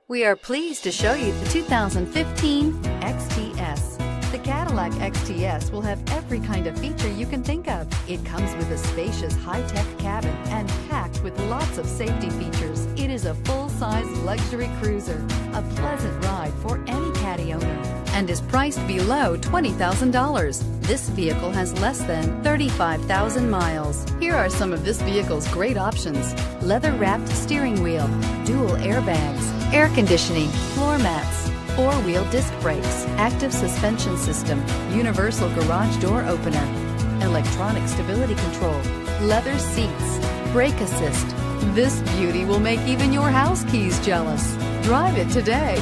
We are pleased to show you the 2015 XTS. The Cadillac XTS will have every kind of feature you can think of. It comes with a spacious high-tech cabin and packed with lots of safety features. It is a full-size luxury cruiser, a pleasant ride for any Caddy owner, and is priced below $20,000. This vehicle has less than 35,000 miles. Here are some of this vehicle's great options: leather-wrapped steering wheel, dual airbags, air conditioning, floor mats, four-wheel disc brakes, active suspension system, universal garage door opener, electronic stability control, leather seats, brake assist. This beauty will make even your house keys jealous. Drive it today.